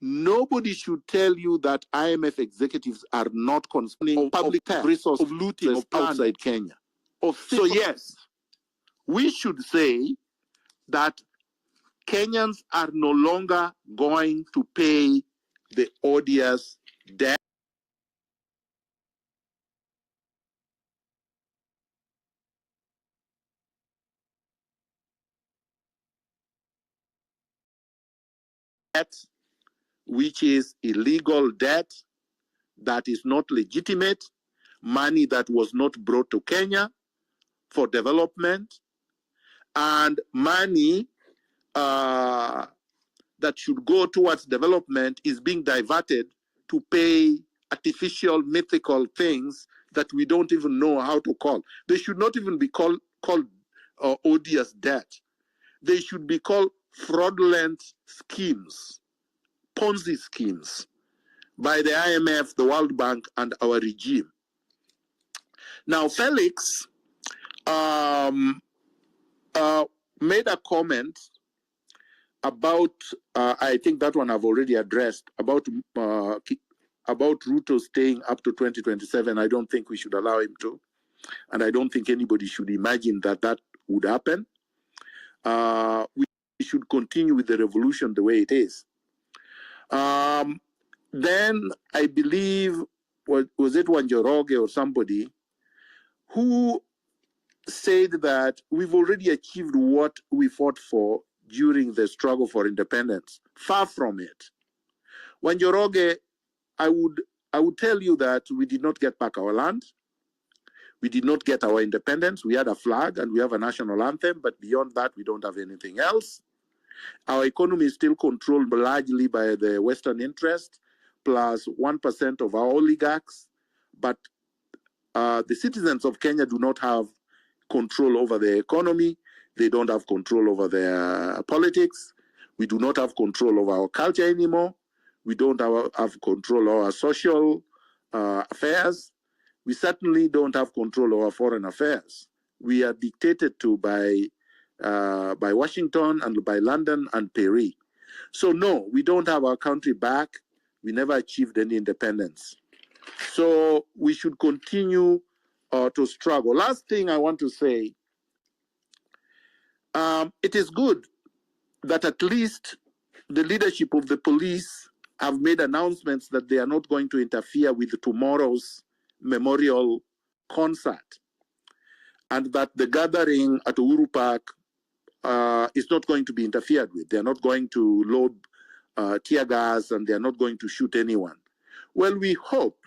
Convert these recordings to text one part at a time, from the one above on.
nobody should tell you that IMF executives are not concerning public resource of looting of outside Kenya. So yes, we should say that Kenyans are no longer going to pay the odious debt. Which is illegal debt, that is not legitimate, money that was not brought to Kenya for development, and money that should go towards development is being diverted to pay artificial, mythical things that we don't even know how to call. They should not even be called odious debt. They should be called fraudulent schemes, Ponzi schemes by the IMF, the World Bank, and our regime. Now, Felix made a comment about, I think that one I've already addressed, about Ruto staying up to 2027. I don't think we should allow him to. And I don't think anybody should imagine that that would happen. We should continue with the revolution the way it is. Then I believe, was it Wanjoroge or somebody, who said that we've already achieved what we fought for during the struggle for independence. Far from it. Wanjoroge, I would tell you that we did not get back our land. We did not get our independence. We had a flag and we have a national anthem, but beyond that, we don't have anything else. Our economy is still controlled largely by the Western interest, plus 1% of our oligarchs. But the citizens of Kenya do not have control over the economy. They don't have control over their politics. We do not have control over our culture anymore. We don't have control over our social affairs. We certainly don't have control over foreign affairs. We are dictated to by Washington and by London and Paris. So no, we don't have our country back. We never achieved any independence. So we should continue to struggle. Last thing I want to say, it is good that at least the leadership of the police have made announcements that they are not going to interfere with tomorrow's memorial concert, and that the gathering at Uhuru Park is not going to be interfered with. They are not going to load tear gas, and they are not going to shoot anyone. Well, we hope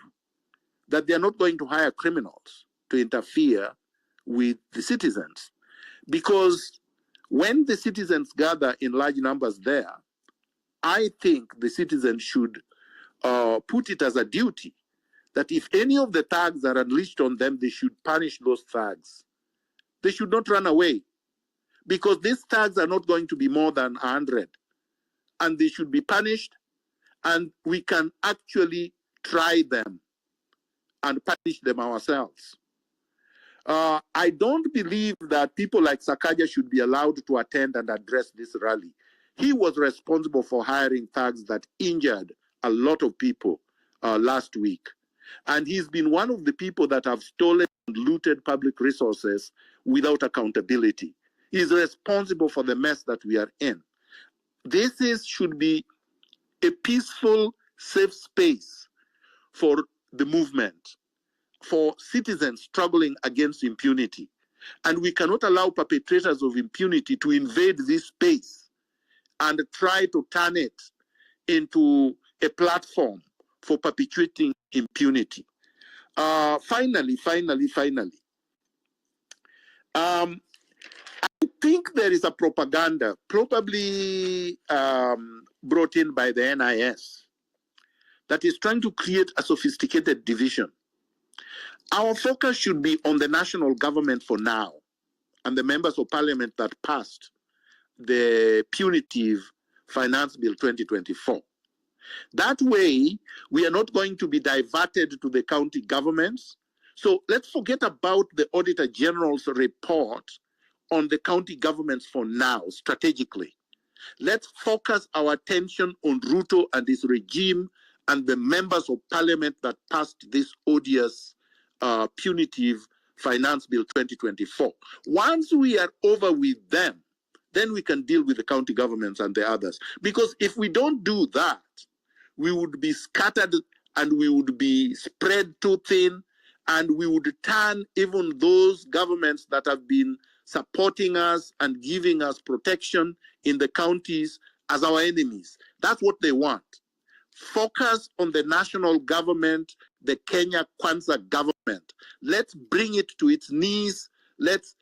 that they are not going to hire criminals to interfere with the citizens, because when the citizens gather in large numbers there, I think the citizens should put it as a duty that if any of the thugs are unleashed on them, they should punish those thugs. They should not run away, because these thugs are not going to be more than 100, and they should be punished, and we can actually try them and punish them ourselves. I don't believe that people like Sakaja should be allowed to attend and address this rally. He was responsible for hiring thugs that injured a lot of people last week. And he's been one of the people that have stolen and looted public resources without accountability. He's responsible for the mess that we are in. This should be a peaceful, safe space for the movement, for citizens struggling against impunity. And we cannot allow perpetrators of impunity to invade this space and try to turn it into a platform for perpetuating impunity. Finally, I think there is a propaganda, probably brought in by the NIS, that is trying to create a sophisticated division. Our focus should be on the national government for now, and the members of parliament that passed the punitive Finance Bill 2024. That way, we are not going to be diverted to the county governments. So let's forget about the Auditor General's report on the county governments for now, strategically. Let's focus our attention on Ruto and his regime and the members of parliament that passed this odious punitive finance bill 2024. Once we are over with them, then we can deal with the county governments and the others. Because if we don't do that, we would be scattered and we would be spread too thin, and we would turn even those governments that have been supporting us and giving us protection in the counties as our enemies. That's what they want. Focus on the national government, the Kenya Kwanza government. Let's bring it to its knees. Let's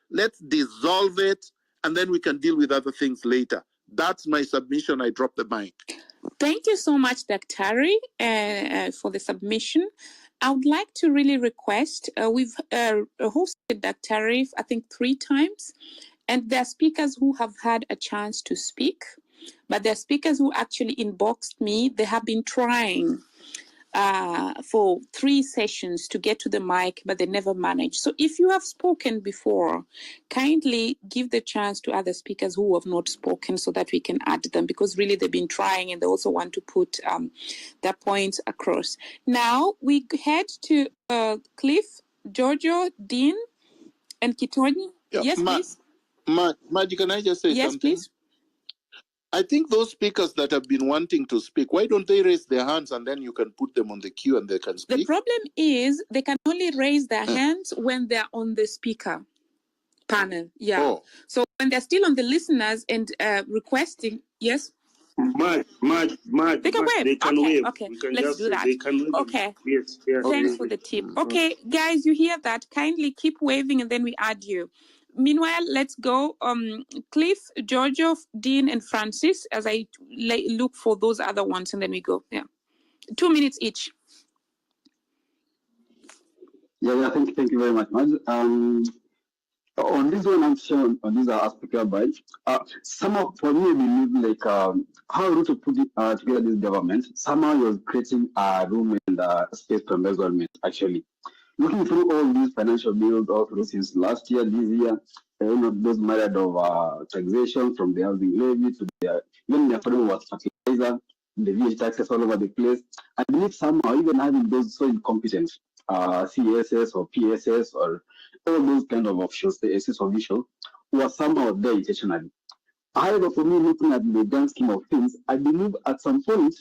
dissolve it, and then we can deal with other things later. That's my submission. I drop the mic. Thank you so much, Daktari, for the submission. I would like to really request, we've hosted Daktari, I think 3 times, and there are speakers who have had a chance to speak, but there are speakers who actually inboxed me. They have been trying for 3 sessions to get to the mic, but they never managed. So if you have spoken before, kindly give the chance to other speakers who have not spoken so that we can add them, because really they've been trying and they also want to put their points across. Now we head to Cliff, Giorgio, Dean, and Kitoni. Yeah, yes, please. Maji, can I just say something? Yes, please. I think those speakers that have been wanting to speak, why don't they raise their hands and then you can put them on the queue and they can speak? The problem is they can only raise their hands when they're on the speaker panel. Yeah. Oh. So when they're still on the listeners and requesting, yes. They can wave. They can wave. Okay. We can Let's just do that. They can wave. Okay. Yes. Thanks for the tip. Okay, guys, you hear that? Kindly keep waving and then we add you. Meanwhile, let's go. Cliff, Giorgio, Dean, and Francis, as I look for those other ones, and then we go. Yeah. 2 minutes each. Yeah, thank you very much, Maj. On this one, I'm sure on this speaker by somehow for me, I believe like how Ruto put it, together this government. Somehow he was creating a room and space for embezzlement. Actually, looking through all these financial bills all through since last year, this year, those myriad of taxation from the housing levy to the even the affordable fertilizer, the VAT taxes all over the place. I believe somehow even having those so incompetent CSS or PSS or all those kind of officials, the SS officials, who are somehow there intentionally. However, for me, looking at the grand scheme of things, I believe at some point,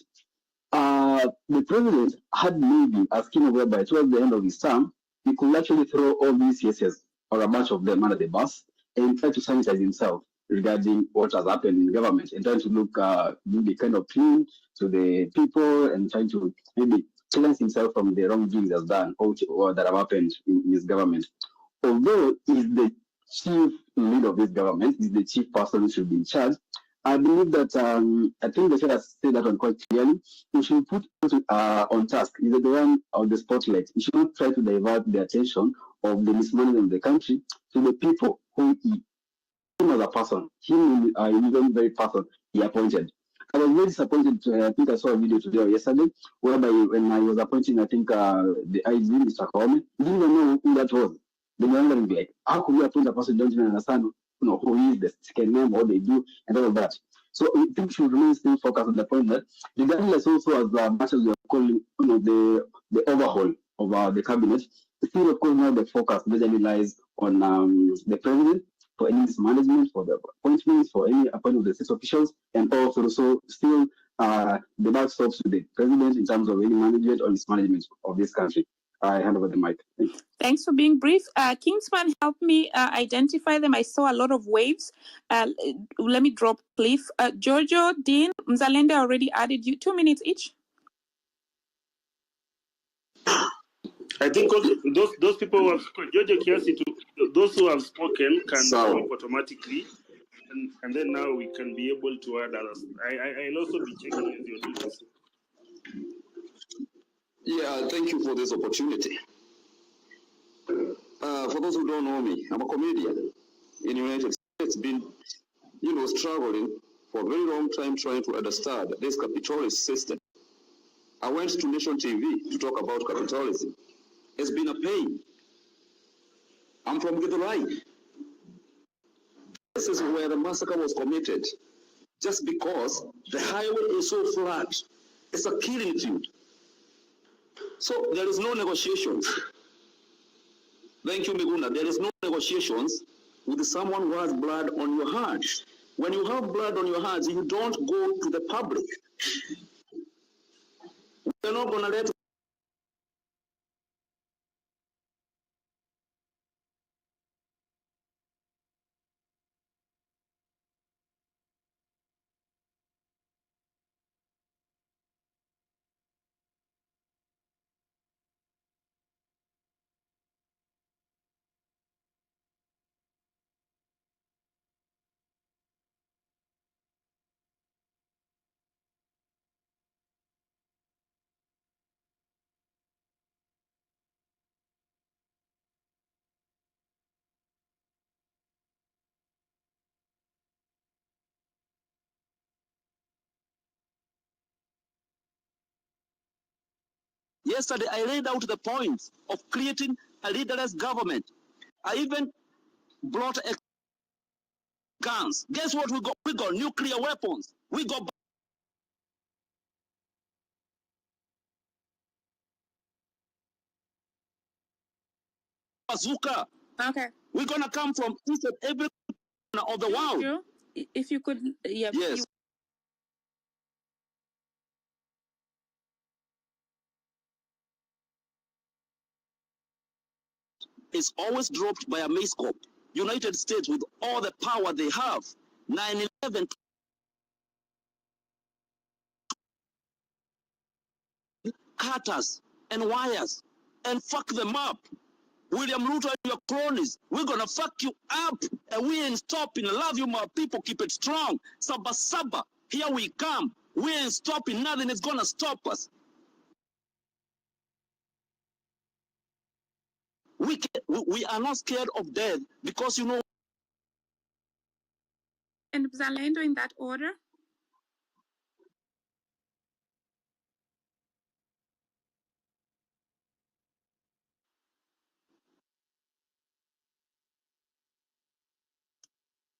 the president had maybe a scheme whereby towards the end of his term, he could actually throw all these CSS or a bunch of them under the bus and try to sanitize himself regarding what has happened in government and trying to look, be kind of clean to the people and trying to maybe cleanse himself from the wrongdoings that's done or that have happened in his government. Although he's the chief lead of this government, he's the chief person who should be in charge, I believe that I think the should have said that one quite clearly. He should put on task. He's the one of the spotlight. He should not try to divert the attention of the mismanagement of the country to the people who him as a person, him even very person he appointed. I was very disappointed. I think I saw a video today or yesterday whereby when I was appointing, I think the IG, Mr. Akombe, he didn't even know who that was. They were wondering like, how could you appoint a person who don't even understand who he is, the second name, what they do, and all of that. So I think we should remain still focused on the point that regardless also as much as we are calling the overhaul of the cabinet, still of course now the focus majorly lies on the president for any mismanagement, for the appointments, for any appointment of the state officials, and also still the back stops with the president in terms of any management or mismanagement of this country. I hand over the mic. Thank you. Thanks for being brief. Kingsman, help me identify them. I saw a lot of waves. Let me drop Cliff. Giorgio, Dean, Mzalenda already added you. 2 minutes each. I think also those people who have spoken, Giorgio Kiasi, those who have spoken can speak automatically, and then now we can be able to add others. I'll also be checking with your leaders. Yeah, thank you for this opportunity. For those who don't know me, I'm a comedian in the United States, been, struggling for a very long time trying to understand this capitalist system. I went to Nation TV to talk about capitalism. It's been a pain. I'm from Githurai. This is where the massacre was committed. just because the highway is so flat. It's a killing field. So there is no negotiations. Thank you, Miguna. There is no negotiations with someone who has blood on your hands. When you have blood on your hands, you don't go to the public. We're not going to let. Yesterday, I laid out the points of creating a leaderless government. I even brought guns. Guess what we got? We got nuclear weapons. We got bazooka. Okay. We're going to come from each and every corner of the world. Sure. If you could, yeah. Yes. It's always dropped by a miscop. United States, with all the power they have, 9/11 cutters and wires and fuck them up. William Ruto and your cronies, we're gonna fuck you up, and we ain't stopping. Love you, my people. Keep it strong. Saba Saba, here we come. We ain't stopping. Nothing is gonna stop us. We are not scared of death because, you know. And Zalendo in that order.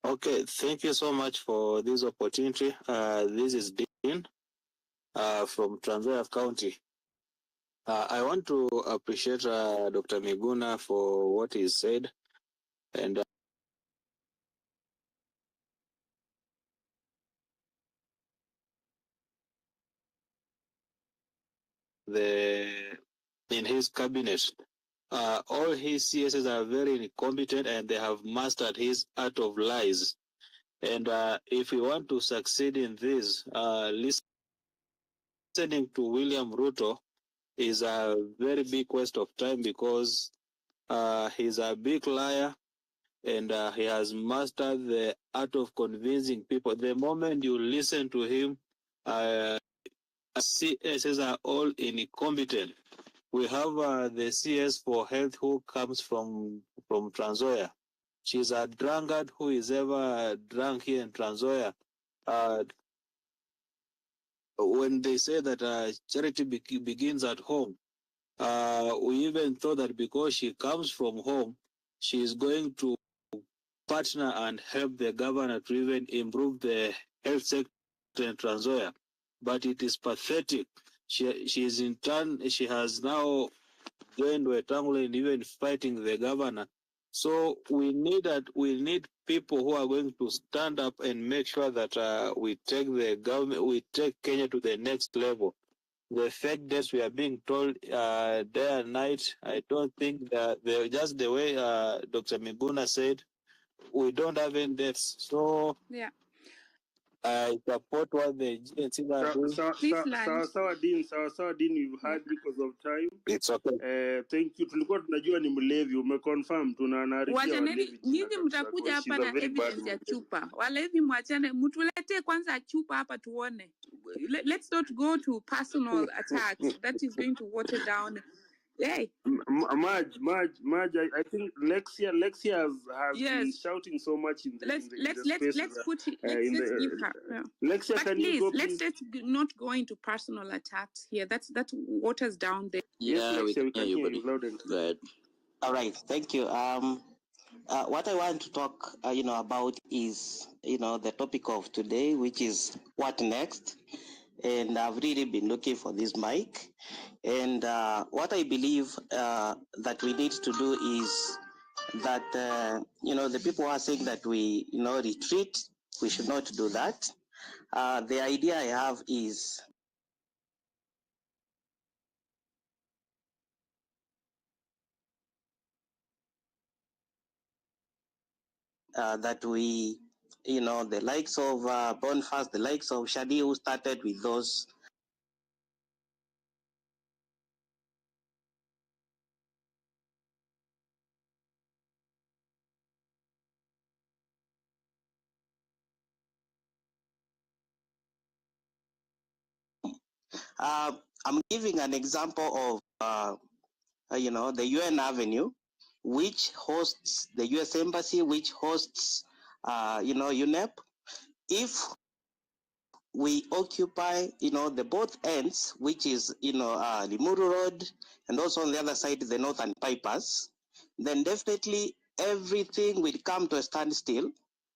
Okay, thank you so much for this opportunity. This is Dean from Trans Nzoia County. I want to appreciate Dr. Miguna for what he said, and in his cabinet. All his CSs are very incompetent, and they have mastered his art of lies. And if we want to succeed in this, listening to William Ruto is a very big waste of time, because he's a big liar, and he has mastered the art of convincing people. The moment you listen to him, CSs are all incompetent. We have the CS for health who comes from Trans Nzoia. She's a drunkard who is ever drunk here in Trans Nzoia. When they say that charity begins at home, we even thought that because she comes from home, she is going to partner and help the governor to even improve the health sector in Trans Nzoia. But it is pathetic. She is in turn, she has now joined Wetangula in even fighting the governor. So we need people who are going to stand up and make sure that we take the government, we take Kenya to the next level. The fact that we are being told day and night, I don't think that just the way Dr. Miguna said, we don't have any deaths. So yeah, I support what the GNC are doing. Sawa Dean, you've had because of time. It's okay. Thank you. Tulikuwa tunajua ni mlevi, umeconfirm, tunaanarifia wajaneni nyinyi mtakuja hapa na evidence ya chupa. Walevi mwachane, mtulete kwanza chupa hapa tuone. Let's not go to personal attacks. That is going to water down. Hey. Maj, I think Lexia has yes. been shouting so much in the space. Let's put it. Let's give her. Yeah. Lexia, but can please, you go? Let's not go into personal attacks here. That waters down there. Yeah, yes, Lexia, we can hear you, buddy. loud and good. All right, thank you. What I want to talk, about is, the topic of today, which is what next. And I've really been looking for this mic. And what I believe that we need to do is that, the people who are saying that we, retreat, we should not do that. The idea I have is that we, the likes of Boniface, the likes of Shadi, who started with those. I'm giving an example of, the UN Avenue, which hosts the US Embassy, which hosts, UNEP. If we occupy, the both ends, which is, Limuru Road, and also on the other side, the Northern Bypass, then definitely everything will come to a standstill.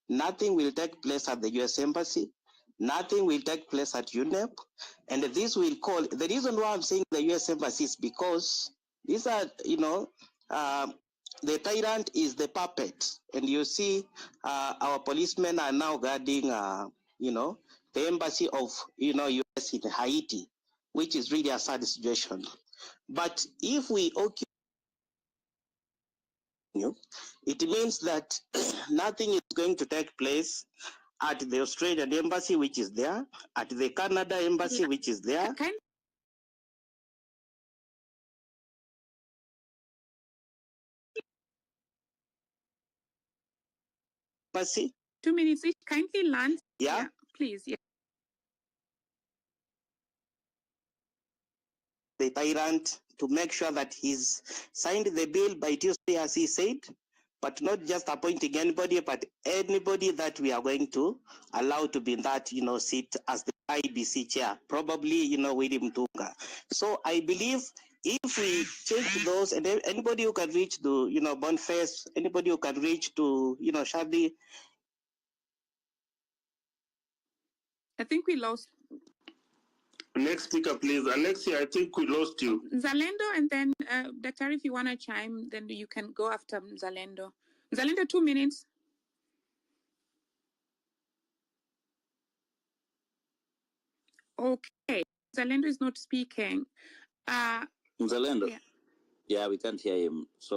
Nothing will take place at the US Embassy. Nothing will take place at UNEP. And this will call, the reason why I'm saying the US Embassy is because these are, the tyrant is the puppet. And you see, our policemen are now guarding, the embassy of, US in Haiti, which is really a sad situation. But if we occupy, it means that nothing is going to take place at the Australian embassy, which is there, at the Canada embassy, which is there. Embassy. 2 minutes each. Kindly land. Yeah, please. Yeah. the tyrant to make sure that he's signed the bill by Tuesday, as he said, but not just appointing anybody, but anybody that we are going to allow to be in that, seat as the IBC chair, probably, William Tunga. So I believe if we change those, and anybody who can reach to, Boniface, anybody who can reach to, Shadi. I think we lost. Next speaker, please. Alexia, I think we lost you. Zalendo, and then Dr. If you want to chime, then you can go after Zalendo. Zalendo, 2 minutes. Okay. Zalendo is not speaking. Zalendo? Yeah. Yeah, we can't hear him. So